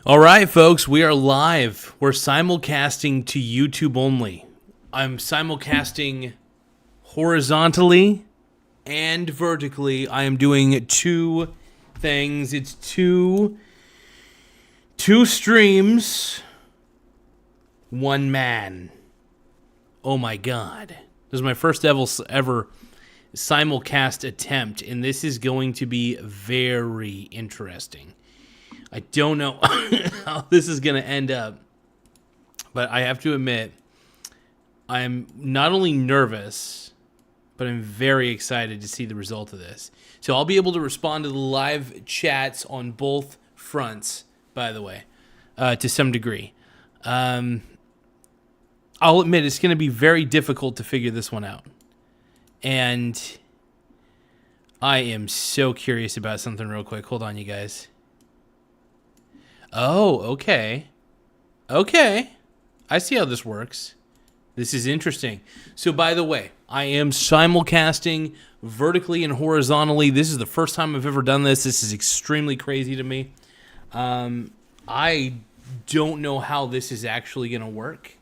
All right, folks, we are live. We're simulcasting to YouTube only. I'm simulcasting horizontally and vertically. I am doing two things. It's two streams, one man. Oh my God. This is my first ever simulcast attempt, and this is going to be very interesting. I don't know how this is going to end up, but I have to admit, I'm not only nervous, but I'm very excited to see the result of this. So I'll be able to respond to the live chats on both fronts, by the way, to some degree. I'll admit it's going to be very difficult to figure this one out. And I am so curious about something real quick. Hold on, you guys. Oh, okay. Okay. I see how this works. This is interesting. So, by the way, I am simulcasting vertically and horizontally. This is the first time I've ever done this. This is extremely crazy to me. I don't know how this is actually going to work.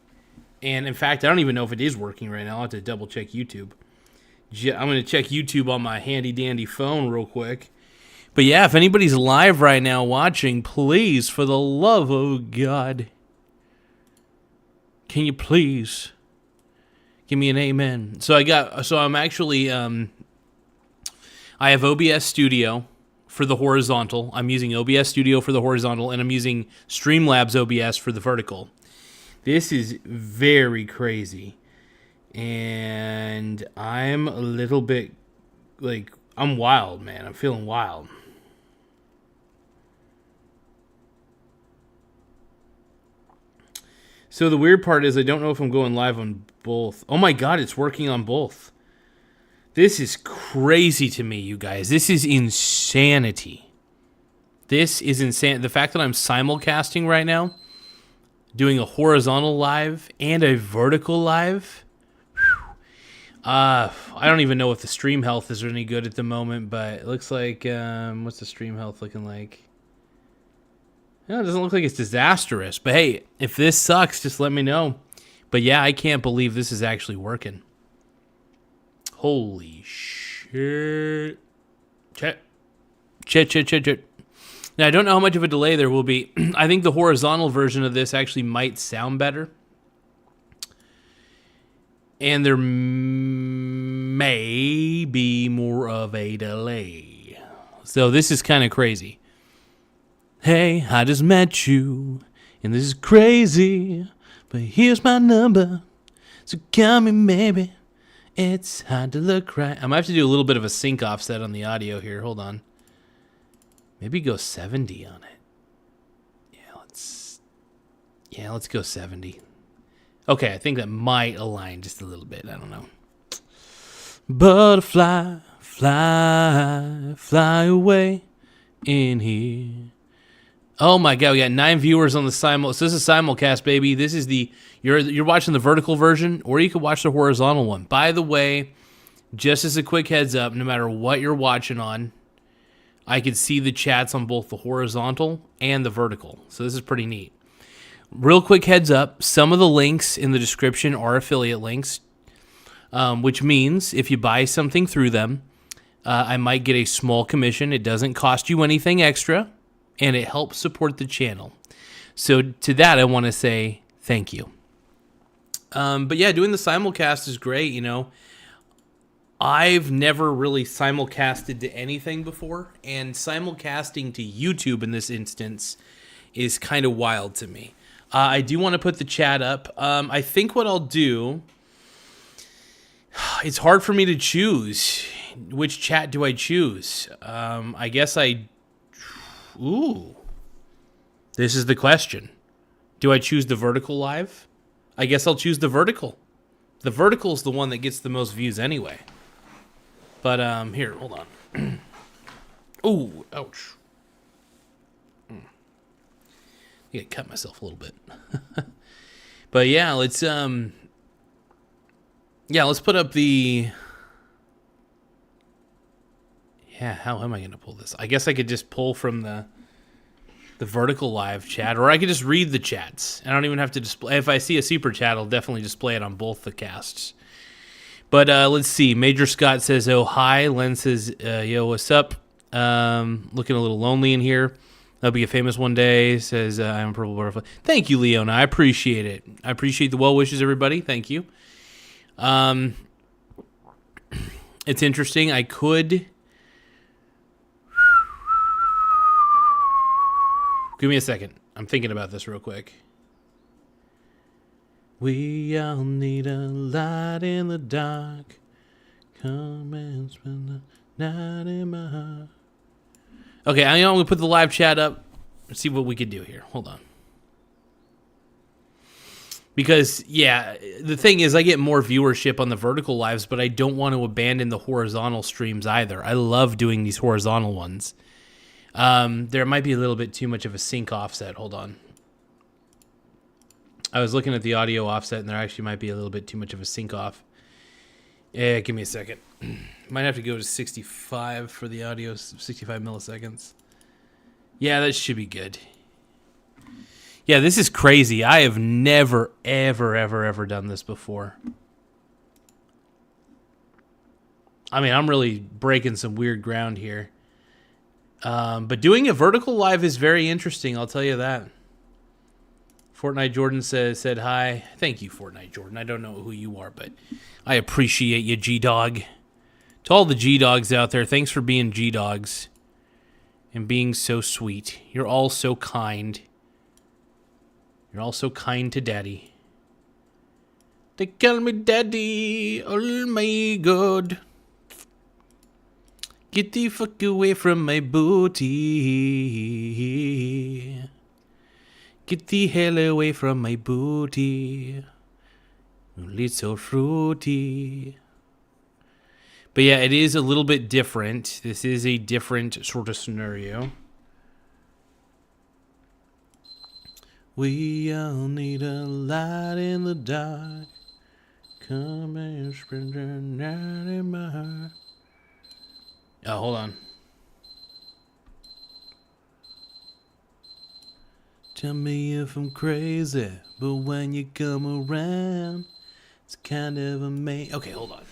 And, in fact, I don't even know if it is working right now. I'll have to double-check YouTube. I'm going to check YouTube on my handy-dandy phone real quick. But yeah, if anybody's live right now watching, please, for the love of God, can you please give me an amen? So I'm actually, I have OBS Studio for the horizontal. I'm using OBS Studio for the horizontal, and I'm using Streamlabs OBS for the vertical. This is very crazy. And I'm a little bit, I'm wild, man. I'm feeling wild. So the weird part is I don't know if I'm going live on both. Oh my God, it's working on both. This is crazy to me, you guys. This is insanity. This is insane. The fact that I'm simulcasting right now, doing a horizontal live and a vertical live. I don't even know if the stream health is any good at the moment, but it looks like, what's the stream health looking like? No, it doesn't look like it's disastrous, but hey, if this sucks, just let me know. But yeah, I can't believe this is actually working. Holy shit. Chat. Now, I don't know how much of a delay there will be. I think the horizontal version of this actually might sound better. And there may be more of a delay. So this is kind of crazy. Hey, I just met you, and this is crazy, but here's my number, so call me maybe. It's hard to look right. I might have to do a little bit of a sync offset on the audio here. Hold on. Maybe go 70 on it. Yeah, let's go 70. Okay, I think that might align just a little bit. I don't know. Butterfly, fly away in here. Oh my God, we got 9 viewers on the simul. So this is simulcast, baby. This is you're watching the vertical version, or you could watch the horizontal one. By the way, just as a quick heads up, no matter what you're watching on, I could see the chats on both the horizontal and the vertical. So this is pretty neat. Real quick heads up, some of the links in the description are affiliate links, which means if you buy something through them, I might get a small commission. It doesn't cost you anything extra, and it helps support the channel. So to that, I want to say thank you. But yeah, doing the simulcast is great, you know. I've never really simulcasted to anything before, and simulcasting to YouTube in this instance is kind of wild to me. I do want to put the chat up. I think what I'll do, it's hard for me to choose. Which chat do I choose? I guess ooh. This is the question. Do I choose the vertical live? I guess I'll choose the vertical. The vertical is the one that gets the most views anyway. But, here, hold on. Ooh, ouch. I gotta cut myself a little bit. But yeah, let's put up the... Yeah, how am I gonna pull this? I guess I could just pull from the... the vertical live chat, or I could just read the chats. I don't even have to display. If I see a super chat, I'll definitely display it on both the casts. But let's see. Major Scott says, "Oh hi." Len says, "Yo, what's up?" Looking a little lonely in here. I'll be a famous one day. Says, "I'm a purple butterfly." Thank you, Leona. I appreciate it. I appreciate the well wishes, everybody. Thank you. It's interesting. I could. Give me a second. I'm thinking about this real quick. We all need a light in the dark. Come and spend the night in my heart. Okay, I'm going to put the live chat up. Let's see what we can do here. Hold on. Because, yeah, the thing is I get more viewership on the vertical lives, but I don't want to abandon the horizontal streams either. I love doing these horizontal ones. There might be a little bit too much of a sync offset. Hold on. I was looking at the audio offset, and there actually might be a little bit too much of a sync off. Give me a second. Might have to go to 65 for the audio, 65 milliseconds. Yeah, that should be good. Yeah, this is crazy. I have never, ever done this before. I mean, I'm really breaking some weird ground here. But doing a vertical live is very interesting, I'll tell you that. Fortnite Jordan said hi. Thank you, Fortnite Jordan. I don't know who you are, but I appreciate you, G-Dog. To all the G-Dogs out there, thanks for being G-Dogs and being so sweet. You're all so kind. You're all so kind to Daddy. They call me Daddy, oh my God. Get the fuck away from my booty. Get the hell away from my booty. It's so fruity. But yeah, it is a little bit different. This is a different sort of scenario. We all need a light in the dark. Come and spend the night in my heart. Oh, hold on. Tell me if I'm crazy, but when you come around, it's kind of amazing. Okay, hold on.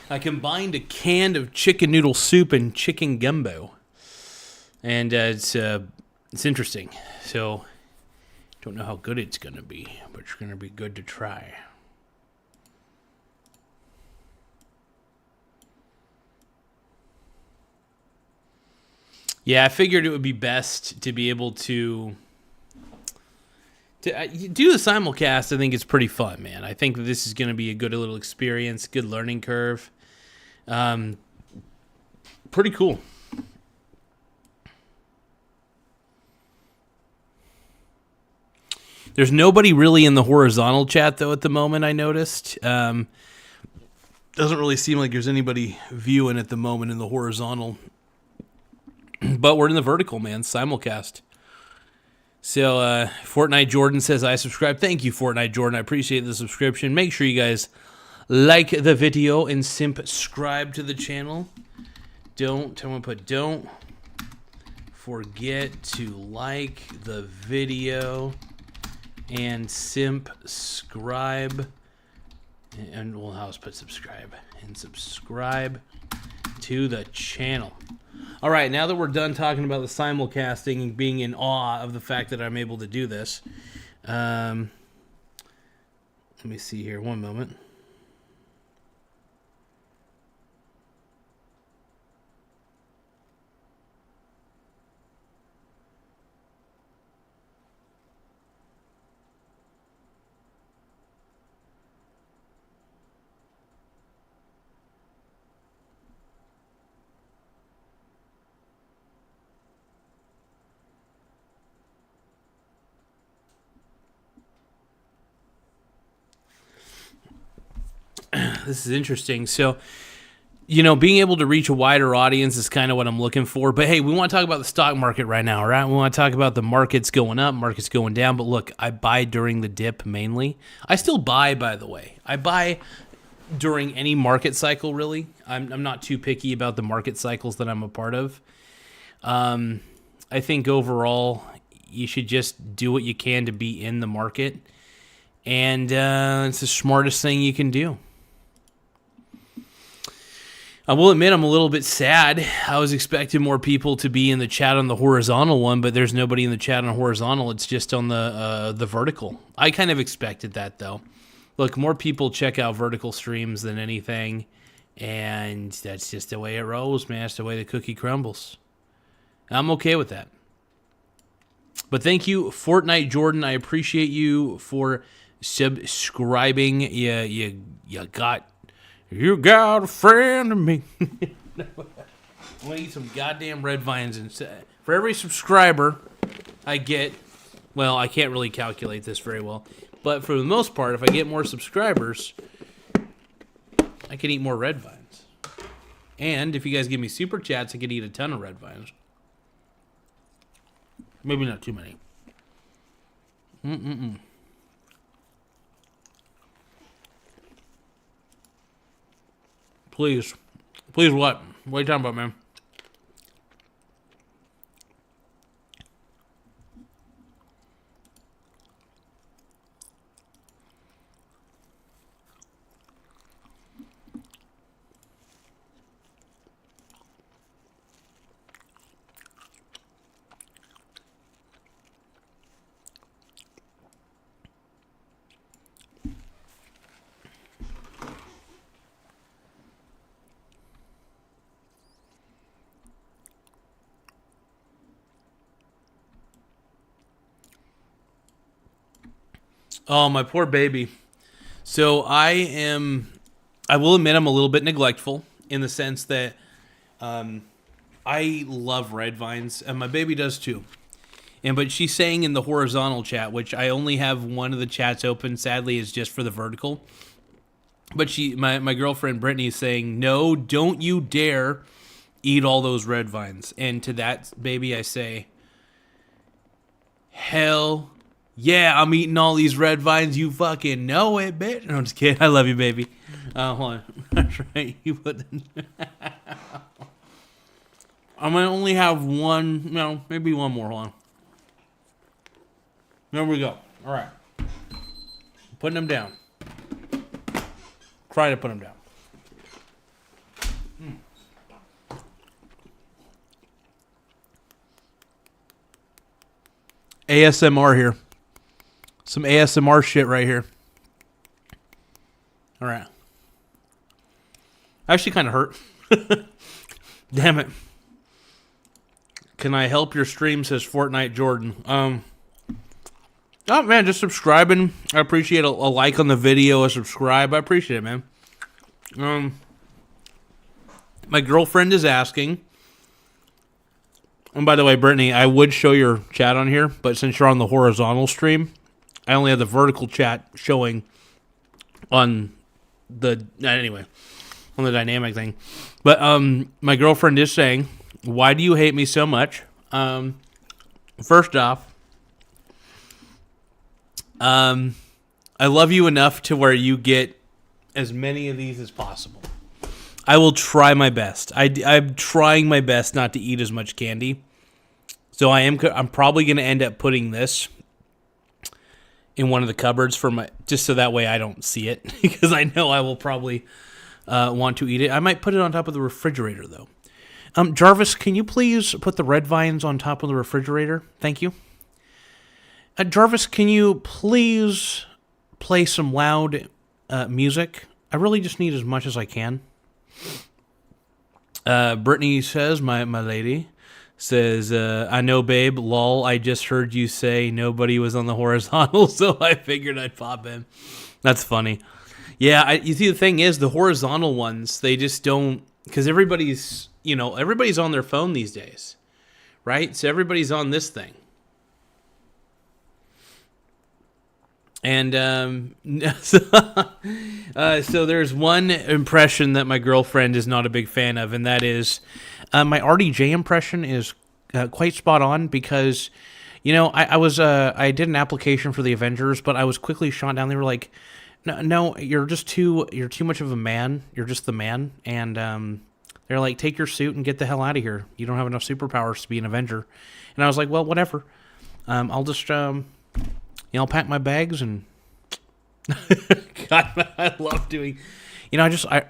I combined a can of chicken noodle soup and chicken gumbo, and it's interesting. So, don't know how good it's gonna be, but it's gonna be good to try. Yeah, I figured it would be best to be able to do the simulcast. I think it's pretty fun, man. I think this is going to be a good little experience, good learning curve. Pretty cool. There's nobody really in the horizontal chat, though, at the moment, I noticed. Doesn't really seem like there's anybody viewing at the moment in the horizontal. But we're in the vertical, man. Simulcast. So, Fortnite Jordan says, I subscribe. Thank you, Fortnite Jordan. I appreciate the subscription. Make sure you guys like the video and subscribe to the channel. Don't forget to like the video and subscribe. And well, I'll put subscribe. And subscribe to the channel. All right, now that we're done talking about the simulcasting and being in awe of the fact that I'm able to do this, let me see here. One moment. This is interesting. So, being able to reach a wider audience is kind of what I'm looking for. But hey, we want to talk about the stock market right now, right? We want to talk about the markets going up, markets going down. But look, I buy during the dip mainly. I still buy, by the way. I buy during any market cycle, really. I'm not too picky about the market cycles that I'm a part of. I think overall, you should just do what you can to be in the market. And it's the smartest thing you can do. I will admit I'm a little bit sad. I was expecting more people to be in the chat on the horizontal one, but there's nobody in the chat on horizontal. It's just on the vertical. I kind of expected that, though. Look, more people check out vertical streams than anything, and that's just the way it rolls, man. That's the way the cookie crumbles. I'm okay with that. But thank you, Fortnite Jordan. I appreciate you for subscribing. You got a friend of me. I'm gonna eat some goddamn red vines instead. For every subscriber I get, well, I can't really calculate this very well, but for the most part, if I get more subscribers, I can eat more red vines. And if you guys give me super chats, I can eat a ton of red vines. Maybe not too many. Please. Please what? What are you talking about, man? Oh, my poor baby. So I will admit I'm a little bit neglectful in the sense that I love red vines, and my baby does too. But she's saying in the horizontal chat, which I only have one of the chats open, sadly, is just for the vertical. But my girlfriend Brittany is saying, no, don't you dare eat all those red vines. And to that baby, I say, hell yeah, I'm eating all these red vines. You fucking know it, bitch. No, I'm just kidding. I love you, baby. Hold on. That's right. You put I'm going to only have one. No, maybe one more. Hold on. There we go. All right. Putting them down. Try to put them down. ASMR here. Some ASMR shit right here. All right. Actually kind of hurt. Damn it. Can I help your stream, says Fortnite Jordan. Oh, man, just subscribing. I appreciate a like on the video, a subscribe. I appreciate it, man. My girlfriend is asking. And by the way, Brittany, I would show your chat on here, but since you're on the horizontal stream, I only have the vertical chat showing on the, anyway, on the dynamic thing. But my girlfriend is saying, why do you hate me so much? First off, I love you enough to where you get as many of these as possible. I will try my best. I'm trying my best not to eat as much candy. So I'm probably going to end up putting this in one of the cupboards for just so that way I don't see it, because I know I will probably want to eat it. I might put it on top of the refrigerator, though. Jarvis, can you please put the red vines on top of the refrigerator? Thank you. Jarvis, can you please play some loud music? I really just need as much as I can. Brittany says, my lady, says, I know, babe, lol, I just heard you say nobody was on the horizontal, so I figured I'd pop in. That's funny. Yeah, you see, the thing is, the horizontal ones, they just don't, because everybody's on their phone these days, right? So everybody's on this thing. And so there's one impression that my girlfriend is not a big fan of, and that is my RDJ impression is quite spot on because, I did an application for the Avengers, but I was quickly shot down. They were like, no, you're too much of a man. You're just the man. And they're like, take your suit and get the hell out of here. You don't have enough superpowers to be an Avenger. And I was like, well, whatever. I'll just, I'll pack my bags and God, I love doing, I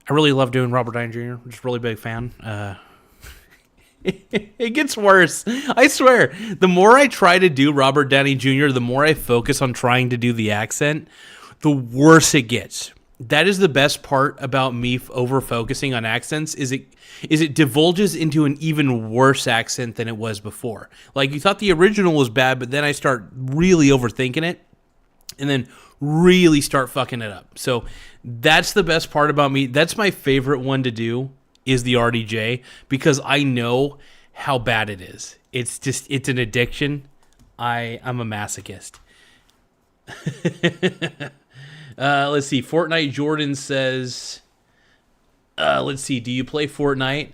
really love doing Robert Downey Jr. I'm just a really big fan. It gets worse. I swear. The more I try to do Robert Downey Jr., the more I focus on trying to do the accent, the worse it gets. That is the best part about me over focusing on accents is it divulges into an even worse accent than it was before. Like you thought the original was bad, but then I start really overthinking it and then really start fucking it up. So that's the best part about me. That's my favorite one to do is the RDJ because I know how bad it is. It's an addiction. I'm a masochist. Let's see. Fortnite Jordan says, let's see. Do you play Fortnite?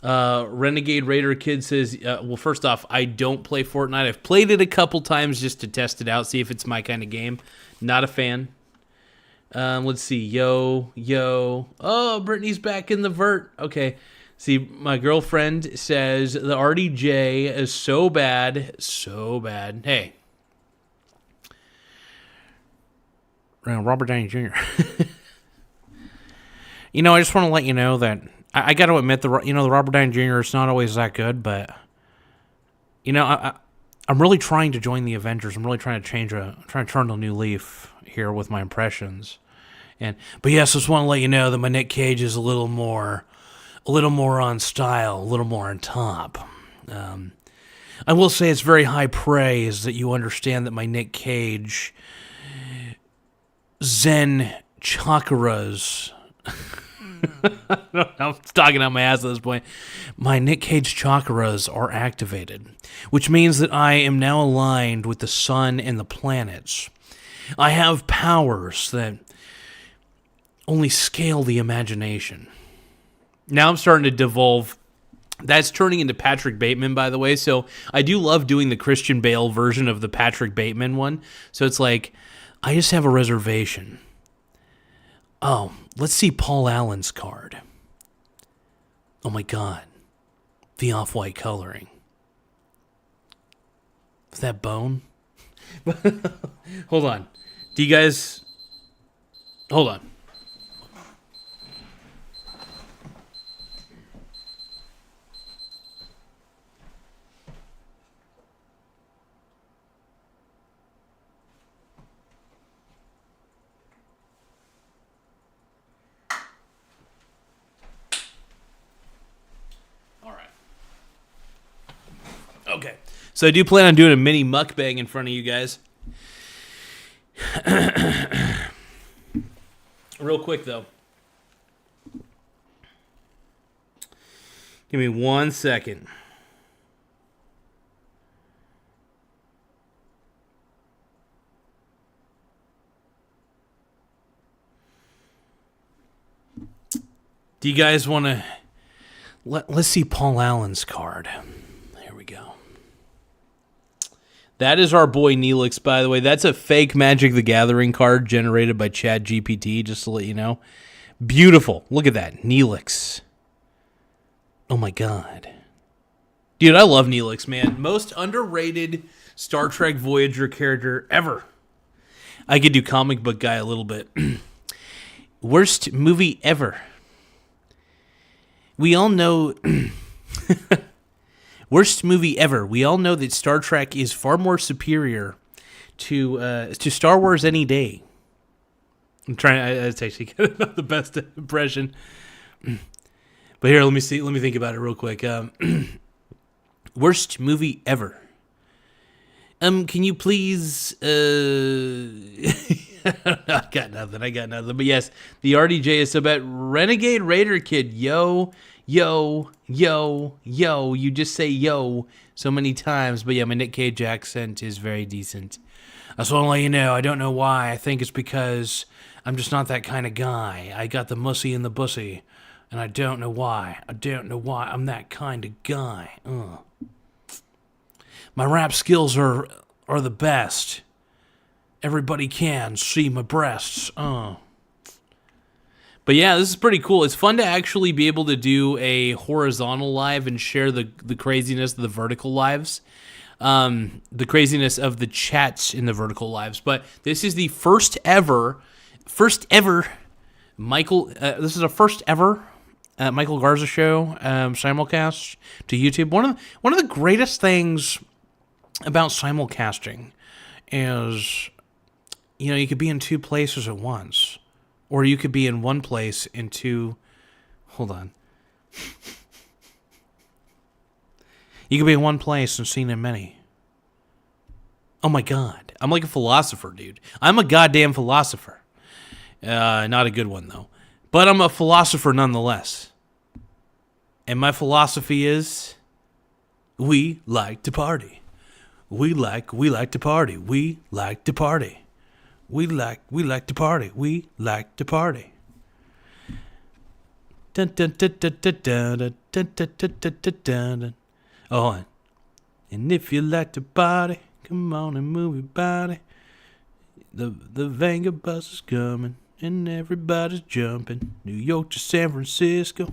Renegade Raider Kid says, well, first off, I don't play Fortnite. I've played it a couple times just to test it out, see if it's my kind of game. Not a fan. Let's see. Yo. Oh, Brittany's back in the vert. Okay. See, my girlfriend says the RDJ is so bad. So bad. Hey. Robert Downey Jr. I just want to let you know that I got to admit the Robert Downey Jr. is not always that good, but I'm really trying to join the Avengers. I'm really trying to turn a new leaf here with my impressions. But yes, I just want to let you know that my Nick Cage is a little more on style, a little more on top. I will say it's very high praise that you understand that my Nick Cage Zen chakras. I'm talking out my ass at this point. My Nick Cage chakras are activated, which means that I am now aligned with the sun and the planets. I have powers that only scale the imagination. Now I'm starting to devolve. That's turning into Patrick Bateman, by the way. So I do love doing the Christian Bale version of the Patrick Bateman one. So it's like, I just have a reservation. Oh, let's see Paul Allen's card. Oh my God. The off-white coloring. Is that bone? Hold on. Do you guys... Hold on. Okay, so I do plan on doing a mini mukbang in front of you guys. Real quick, though. Give me 1 second. Do you guys want to... Let's see Paul Allen's card. There we go. That is our boy Neelix, by the way. That's a fake Magic the Gathering card generated by ChatGPT, just to let you know. Beautiful. Look at that. Neelix. Oh my God. Dude, I love Neelix, man. Most underrated Star Trek Voyager character ever. I could do comic book guy a little bit. Worst movie ever. We all know... Worst movie ever. We all know that Star Trek is far more superior to Star Wars any day. I'm trying. It's actually not the best impression. But here, let me see. Let me think about it real quick. Worst movie ever. Can you please? I got nothing. But yes, the RDJ is so bad. Renegade Raider Kid, yo. You just say yo so many times. But yeah, my Nick Cage accent is very decent. I just want to let you know, I don't know why. I think it's because I'm just not that kind of guy. I got the mussy and the bussy, and I don't know why. I don't know why I'm that kind of guy. My rap skills are the best. Everybody can see my breasts. But yeah, this is pretty cool. It's fun to actually be able to do a horizontal live and share the craziness of the vertical lives. The craziness of the chats in the vertical lives. But this is the first ever Michael, this is a first ever Michael Garza show, simulcast to YouTube. One of the greatest things about simulcasting is, you know, you could be in two places at once, or you could be in one place in two, hold on. You could be in one place and seen in many. Oh my God. I'm like a philosopher, dude. I'm a goddamn philosopher. Not a good one, though. But I'm a philosopher nonetheless. And my philosophy is, we like to party. We like to party. We like to party. We like to party. We like to party. Dun dun dun dun dun dun dun dun dun dun dun. Oh, and if you like to party, come on and move your body. The Vanga bus is coming, and everybody's jumping. New York to San Francisco.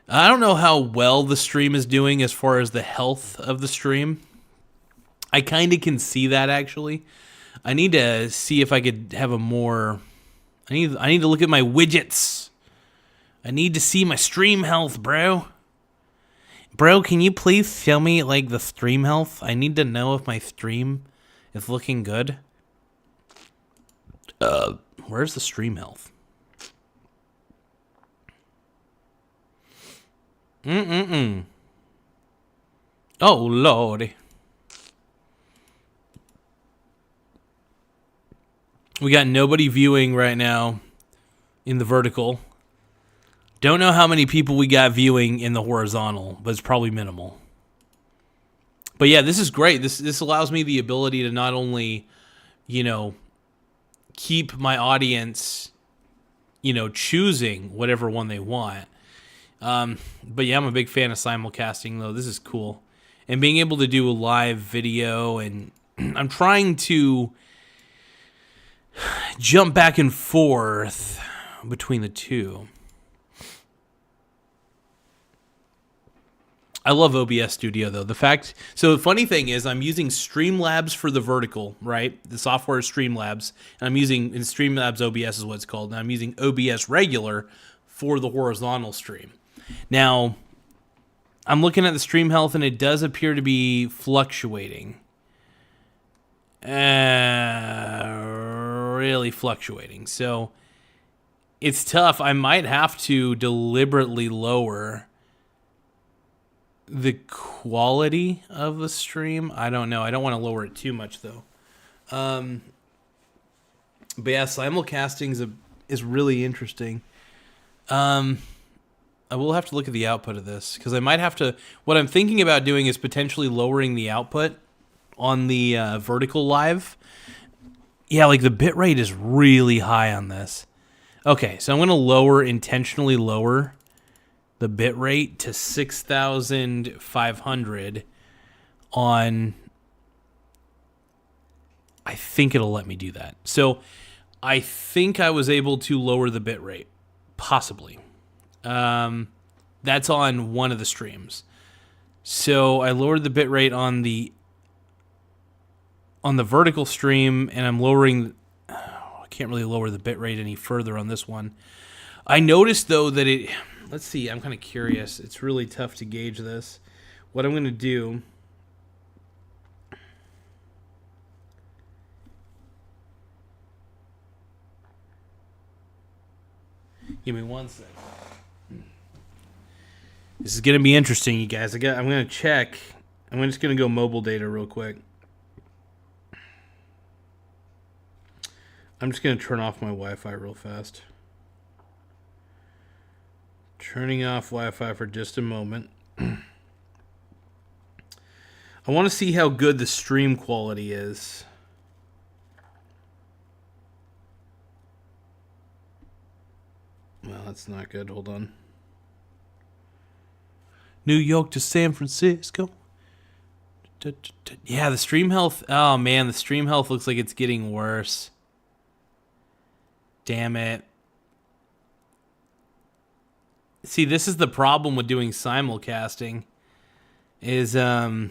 I don't know how well the stream is doing as far as the health of the stream. I kind of can see that, actually. I need to see if I could have a more... I need to look at my widgets. I need to see my stream health, bro. Bro, can you please show me, like, the stream health? I need to know if my stream is looking good. Where's the stream health? Oh, lordy. We got nobody viewing right now in the vertical. Don't know how many people we got viewing in the horizontal, but it's probably minimal. But yeah, this is great. This allows me the ability to not only, you know, keep my audience, you know, choosing whatever one they want. But yeah, I'm a big fan of simulcasting, though. This is cool. And being able to do a live video, and I'm trying to jump back and forth between the two. I love OBS Studio, though. So the funny thing is, I'm using Streamlabs for the vertical, right? The software is Streamlabs. And I'm using, in Streamlabs OBS is what it's called. And I'm using OBS regular for the horizontal stream. Now, I'm looking at the stream health, and it does appear to be fluctuating. Really fluctuating. So, it's tough. I might have to deliberately lower the quality of the stream. I don't know. I don't want to lower it too much, though. But yeah, simulcasting is really interesting. I will have to look at the output of this, because I might have to... What I'm thinking about doing is potentially lowering the output on the vertical live. Yeah, like the bitrate is really high on this. Okay, so I'm going to intentionally lower the bitrate to 6,500 on... I think it'll let me do that. So I think I was able to lower the bitrate. Possibly. That's on one of the streams. So I lowered the bitrate on the vertical stream, and I'm lowering... I can't really lower the bitrate any further on this one. I noticed, though, that it... Let's see, I'm kind of curious. It's really tough to gauge this. What I'm going to do... Give me 1 second. This is going to be interesting, you guys. I'm going to check. I'm just going to go mobile data real quick. I'm just going to turn off my Wi-Fi real fast. Turning off Wi-Fi for just a moment. I want to see how good the stream quality is. Well, that's not good. Hold on. New York to San Francisco. Yeah, the stream health. Oh, man, the stream health looks like it's getting worse. Damn it. See, this is the problem with doing simulcasting. Yeah,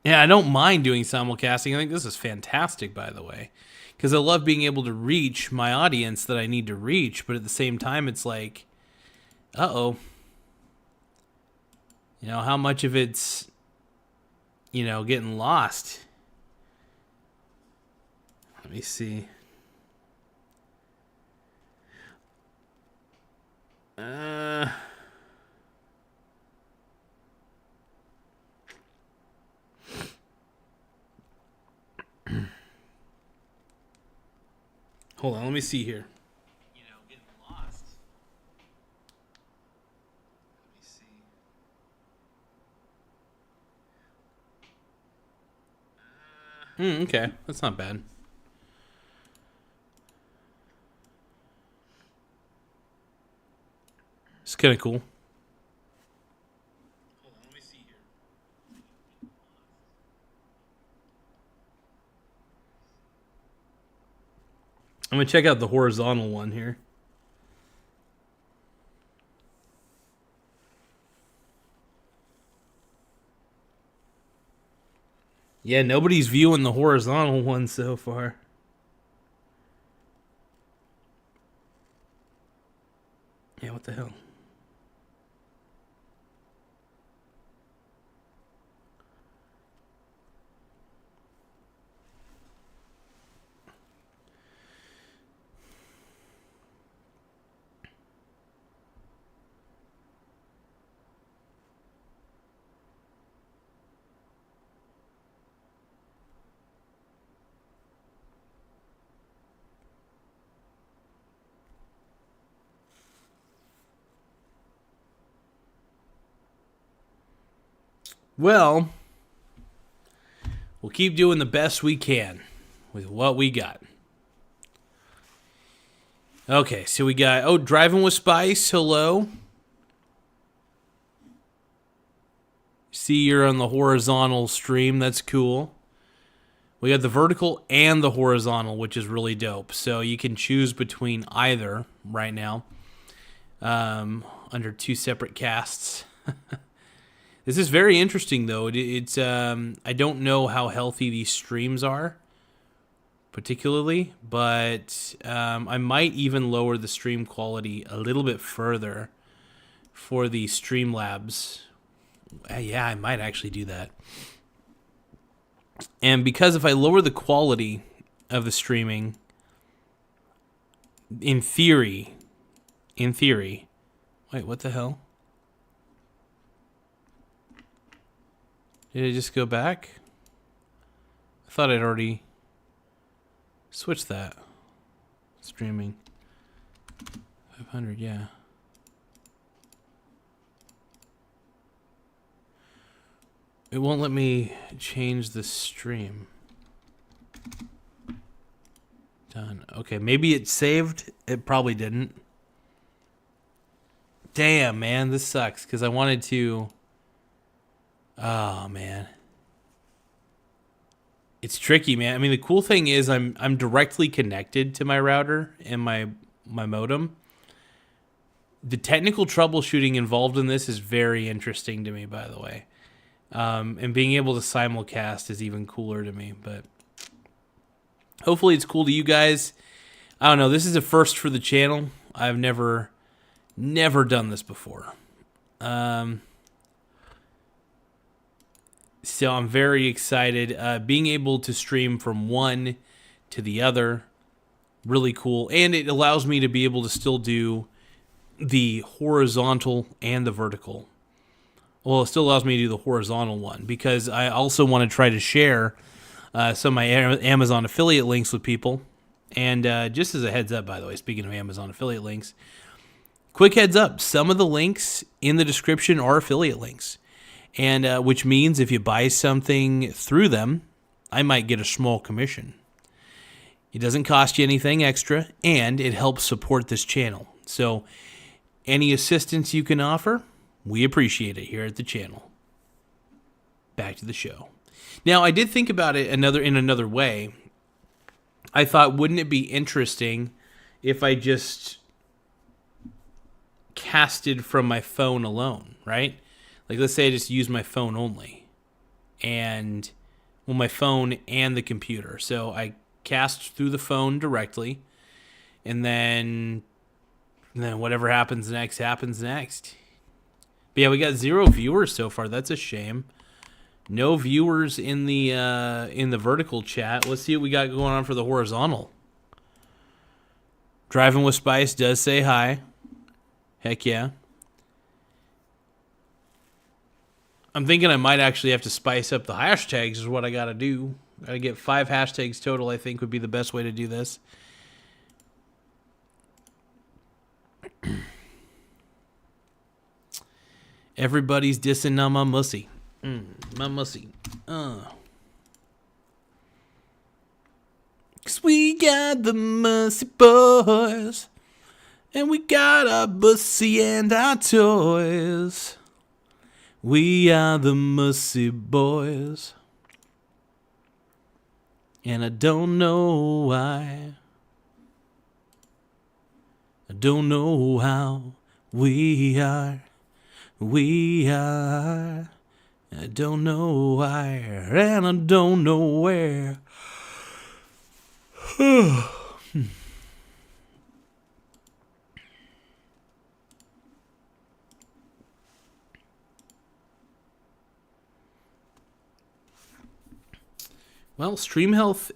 I don't mind doing simulcasting. I think this is fantastic, by the way. Because I love being able to reach my audience that I need to reach. But at the same time, it's like, uh-oh. You know, how much of it's, you know, getting lost? Let me see. Hold on, let me see here. You know, getting lost. Let me see. Okay, that's not bad. It's kind of cool. Hold on, let me see here. I'm going to check out the horizontal one here. Yeah, nobody's viewing the horizontal one so far. Yeah, what the hell? Well, we'll keep doing the best we can with what we got. Okay, so we got, Driving with Spice, hello. See, you're on the horizontal stream, that's cool. We got the vertical and the horizontal, which is really dope. So you can choose between either right now, under two separate casts. This is very interesting, though. It's I don't know how healthy these streams are, particularly, but I might even lower the stream quality a little bit further for the Streamlabs. Yeah, I might actually do that. And because if I lower the quality of the streaming, in theory, wait, what the hell? Did it just go back? I thought I'd already switched that. Streaming. 500, yeah. It won't let me change the stream. Done. Okay, maybe it saved. It probably didn't. Damn, man, this sucks because I wanted to... Oh, man. It's tricky, man. I mean, the cool thing is I'm directly connected to my router and my modem. The technical troubleshooting involved in this is very interesting to me, by the way. And being able to simulcast is even cooler to me, but hopefully it's cool to you guys. I don't know. This is a first for the channel. I've never done this before. So I'm very excited. Being able to stream from one to the other, really cool. And it allows me to be able to still do the horizontal and the vertical. Well, it still allows me to do the horizontal one because I also want to try to share some of my Amazon affiliate links with people. And just as a heads up, by the way, speaking of Amazon affiliate links, quick heads up, some of the links in the description are affiliate links. And which means if you buy something through them, I might get a small commission. It doesn't cost you anything extra, and it helps support this channel. So any assistance you can offer, we appreciate it here at the channel. Back to the show. Now, I did think about it in another way. I thought, wouldn't it be interesting if I just casted from my phone alone, right? Like, let's say I just use my phone only. And, well, my phone and the computer. So I cast through the phone directly. And then whatever happens next happens next. But yeah, we got 0 viewers so far. That's a shame. No viewers in the vertical chat. Let's see what we got going on for the horizontal. Driving with Spice does say hi. Heck yeah. I'm thinking I might actually have to spice up the hashtags is what I got to do. Got to get 5 hashtags total, I think would be the best way to do this. Everybody's dissing on my mussy. My mussy. 'Cause we got the Mussy Boys. And we got our bussy and our toys. We are the Mussy Boys. And I don't know why. I don't know how. We are. I don't know why, and I don't know where. Well, stream health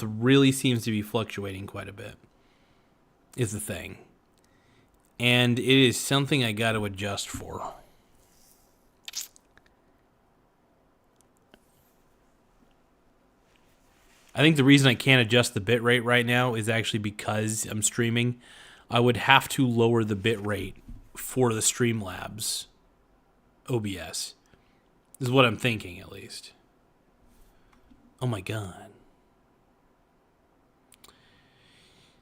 really seems to be fluctuating quite a bit, is the thing. And it is something I got to adjust for. I think the reason I can't adjust the bitrate right now is actually because I'm streaming. I would have to lower the bitrate for the Streamlabs OBS. This is what I'm thinking, at least. Oh my god.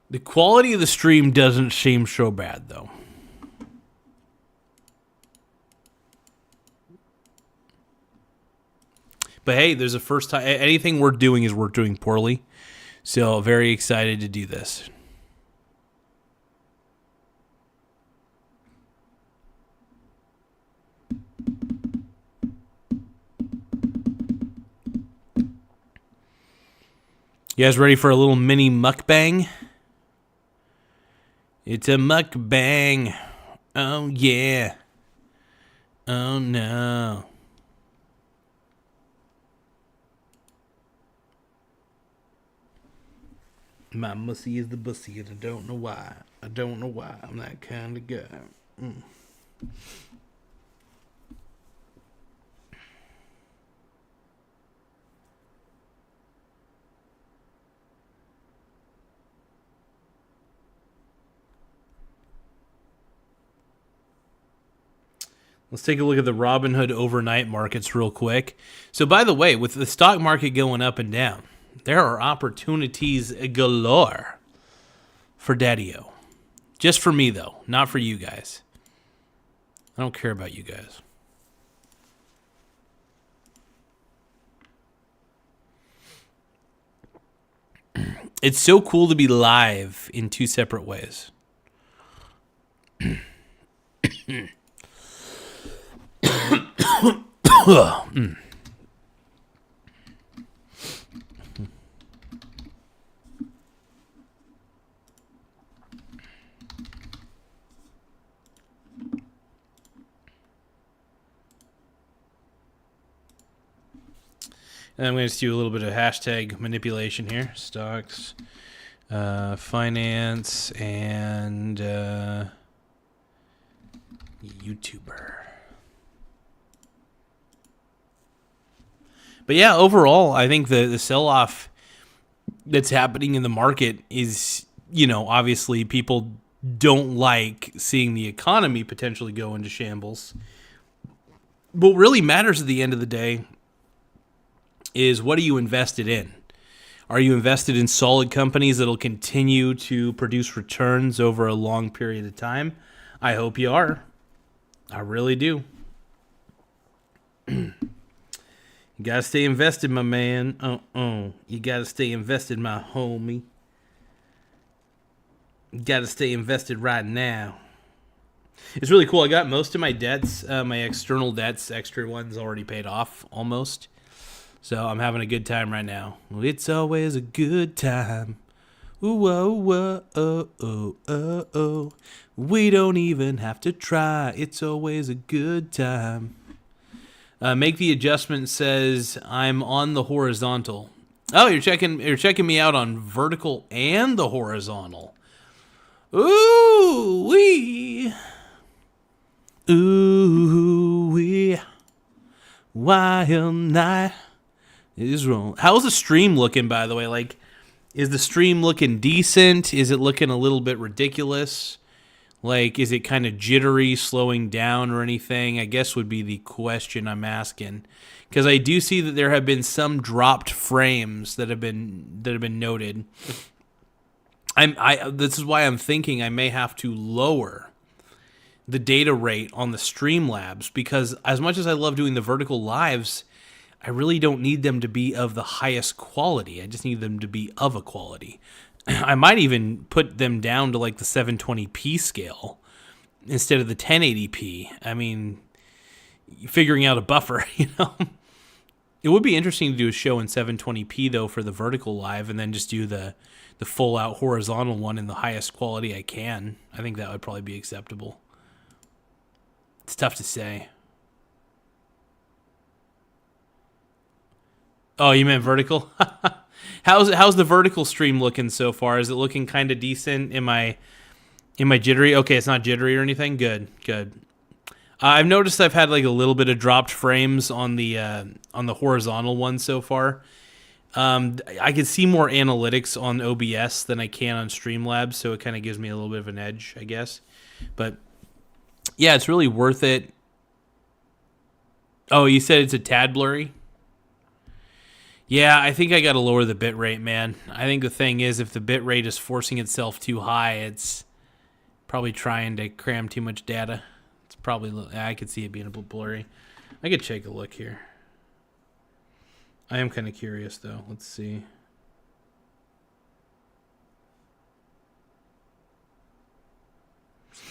The quality of the stream doesn't seem so bad, though. But hey, there's a first time. Anything we're doing is we're doing poorly. So very excited to do this. You guys ready for a little mini mukbang? It's a mukbang. Oh yeah. Oh no. My mussy is the bussy, and I don't know why. I don't know why. I'm that kind of guy. Let's take a look at the Robinhood overnight markets real quick. So, by the way, with the stock market going up and down, there are opportunities galore for Daddy-O. Just for me, though. Not for you guys. I don't care about you guys. It's so cool to be live in 2 separate ways. And I'm going to do a little bit of hashtag manipulation here. Stocks, finance, and YouTuber. But yeah, overall, I think the sell-off that's happening in the market is, obviously people don't like seeing the economy potentially go into shambles. What really matters at the end of the day is what are you invested in? Are you invested in solid companies that'll continue to produce returns over a long period of time? I hope you are. I really do. You gotta stay invested, my man. You gotta stay invested, my homie. You gotta stay invested right now. It's really cool. I got most of my debts, my external debts, extra ones already paid off almost. So I'm having a good time right now. It's always a good time. Ooh, whoa, whoa, oh, oh, oh, oh. We don't even have to try. It's always a good time. Make the adjustment says I'm on the horizontal. Oh, you're checking me out on vertical and the horizontal. Ooh wee. Ooh wee. Wild night is wrong. How's the stream looking, by the way? Like, is the stream looking decent? Is it looking a little bit ridiculous? Like, is it kind of jittery, slowing down or anything? I guess would be the question I'm asking. Because I do see that there have been some dropped frames that have been noted. This is why I'm thinking I may have to lower the data rate on the Streamlabs, because as much as I love doing the vertical lives, I really don't need them to be of the highest quality. I just need them to be of a quality. I might even put them down to like the 720p scale instead of the 1080p. I mean, figuring out a buffer, you know. It would be interesting to do a show in 720p though for the vertical live, and then just do the full out horizontal one in the highest quality I can. I think that would probably be acceptable. It's tough to say. Oh, you meant vertical? How's the vertical stream looking so far? Is it looking kind of decent? Am I jittery? Okay, it's not jittery or anything. Good. I've noticed I've had like a little bit of dropped frames on the horizontal one so far. I can see more analytics on OBS than I can on Streamlabs, so it kind of gives me a little bit of an edge, I guess. But yeah, it's really worth it. Oh, you said it's a tad blurry? Yeah, I think I got to lower the bit rate, man. I think the thing is, if the bit rate is forcing itself too high, it's probably trying to cram too much data. It's probably, I could see it being a bit blurry. I could take a look here. I am kind of curious, though. Let's see.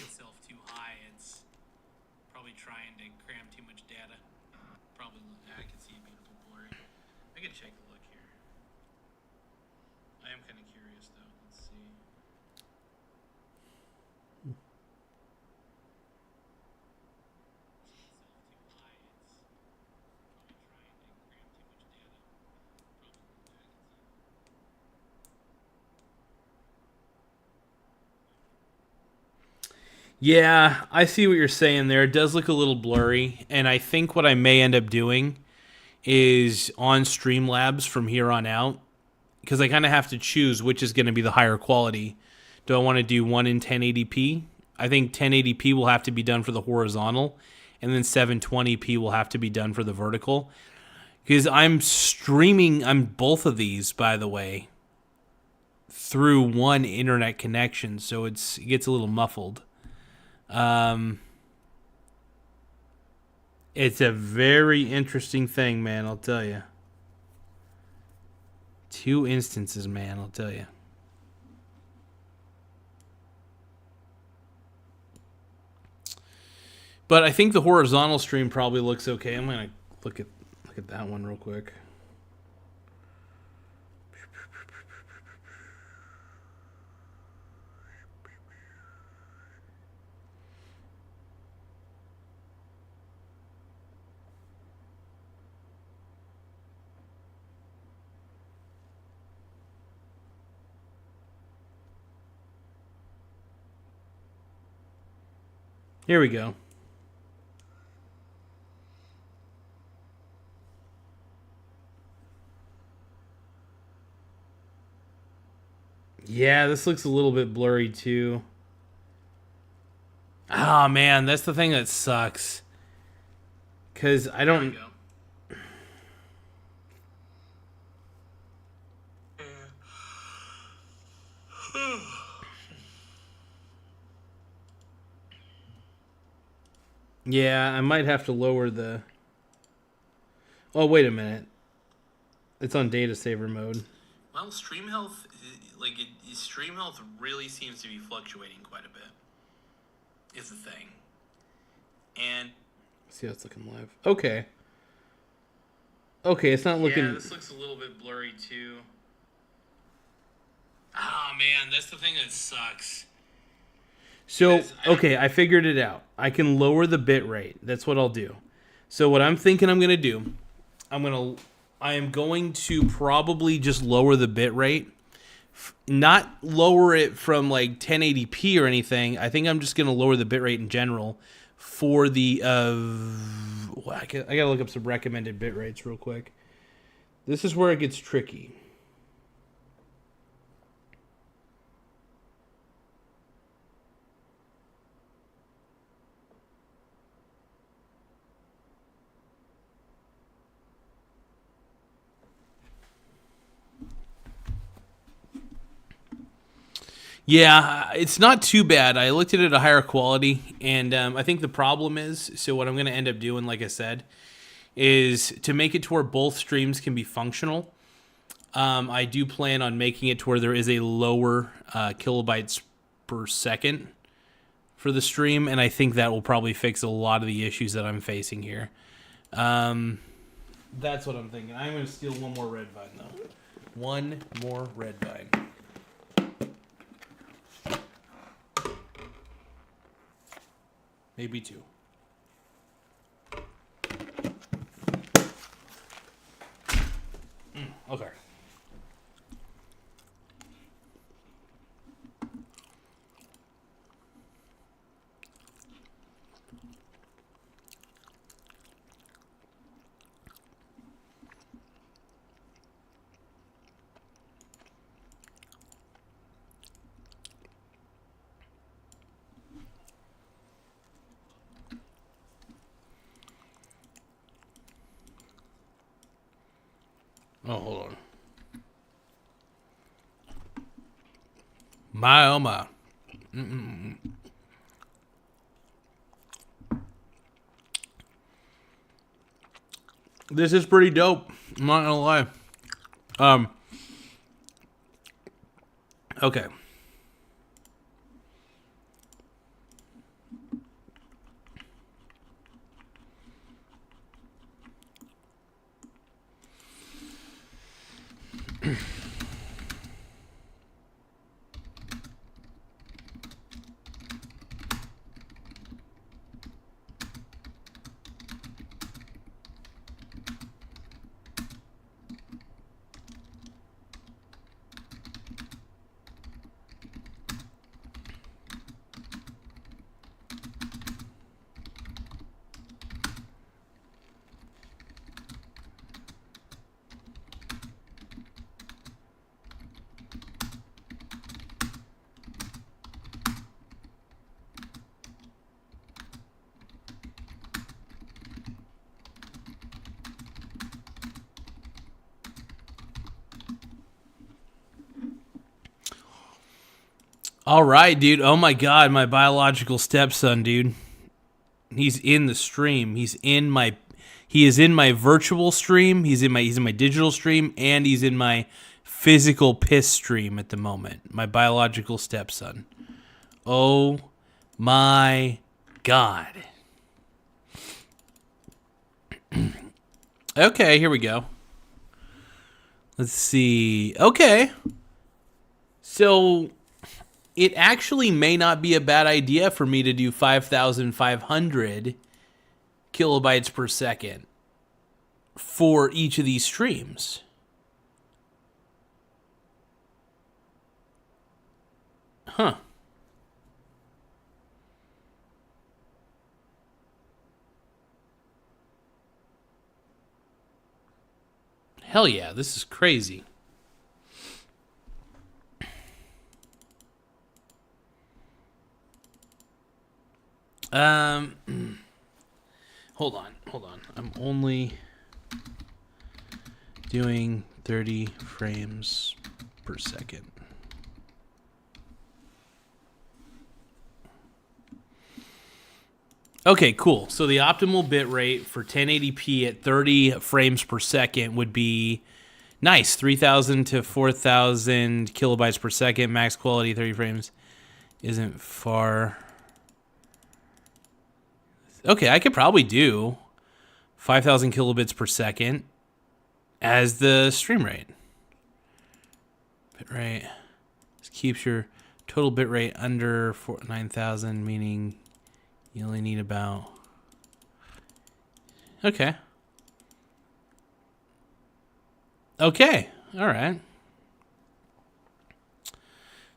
Itself too high, it's probably trying to cram too much data. Probably, I could see it being a bit blurry. I could take a look here. I am kind of curious, though. Let's see. Yeah, I see what you're saying there. It does look a little blurry, and I think what I may end up doing is on Streamlabs from here on out, because I kind of have to choose which is going to be the higher quality. Do I want to do one in 1080p? I think 1080p will have to be done for the horizontal, and then 720p will have to be done for the vertical. Because I'm streaming, I'm both of these, by the way, through one internet connection, so it gets a little muffled. It's a very interesting thing, man, I'll tell you. 2 instances, man, I'll tell you. But I think the horizontal stream probably looks okay. I'm gonna look at that one real quick. Here we go. Yeah, this looks a little bit blurry too. Oh man, that's the thing that sucks. Cause I don't. Yeah, I might have to lower the... Oh, wait a minute. It's on data saver mode. Well, stream health, stream health really seems to be fluctuating quite a bit. Is the thing. And... See how it's looking live. Okay. Okay, it's not looking... Yeah, this looks a little bit blurry, too. Oh, man, that's the thing that sucks. So, okay, I figured it out. I can lower the bit rate. That's what I'll do. So what I'm thinking I'm going to do, I am going to probably just lower the bit rate. Not lower it from like 1080p or anything. I think I'm just going to lower the bit rate in general for the... I got to look up some recommended bit rates real quick. This is where it gets tricky. Yeah, it's not too bad. I looked at it at a higher quality, and I think the problem is, so what I'm going to end up doing, like I said, is to make it to where both streams can be functional. I do plan on making it to where there is a lower kilobytes per second for the stream, and I think that will probably fix a lot of the issues that I'm facing here. That's what I'm thinking. I'm going to steal one more red vine, though. One more red vine. Maybe two. Okay. Oh, hold on. My, oh my. This is pretty dope. I'm not gonna lie. Okay. All right, dude. Oh my god, my biological stepson, dude. He's in the stream. He is in my virtual stream. He's in my digital stream, and he's in my physical piss stream at the moment. My biological stepson. Oh my god. Okay, here we go. Let's see. Okay. So it actually may not be a bad idea for me to do 5,500 kilobytes per second for each of these streams. Huh. Hell yeah, this is crazy. Hold on. I'm only doing 30 frames per second. Okay, cool. So the optimal bit rate for 1080p at 30 frames per second would be nice, 3,000 to 4,000 kilobytes per second. Max quality, 30 frames. Isn't far. Okay, I could probably do 5,000 kilobits per second as the stream rate. Bit rate. This keeps your total bit rate under 9,000, meaning you only need about... Okay. Okay, all right.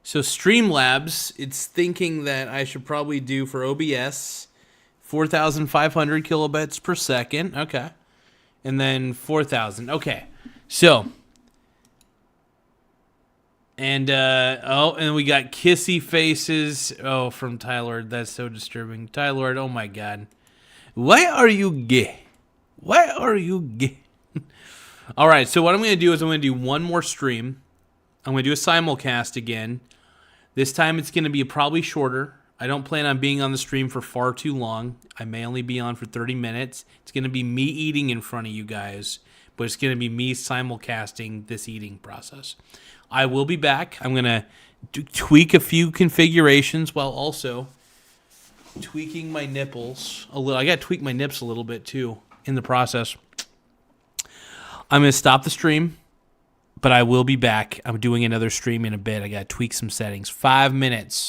So Streamlabs, it's thinking that I should probably do for OBS 4,500 kilobits per second. Okay. And then 4,000. Okay. So... And, and we got kissy faces. Oh, from Tyler. That's so disturbing. Tyler, oh my God. Why are you gay? Why are you gay? All right, so what I'm going to do is I'm going to do one more stream. I'm going to do a simulcast again. This time it's going to be probably shorter. I don't plan on being on the stream for far too long. I may only be on for 30 minutes. It's going to be me eating in front of you guys, but it's going to be me simulcasting this eating process. I will be back. I'm going to tweak a few configurations while also tweaking my nipples a little. I got to tweak my nips a little bit too in the process. I'm going to stop the stream, but I will be back. I'm doing another stream in a bit. I got to tweak some settings. 5 minutes.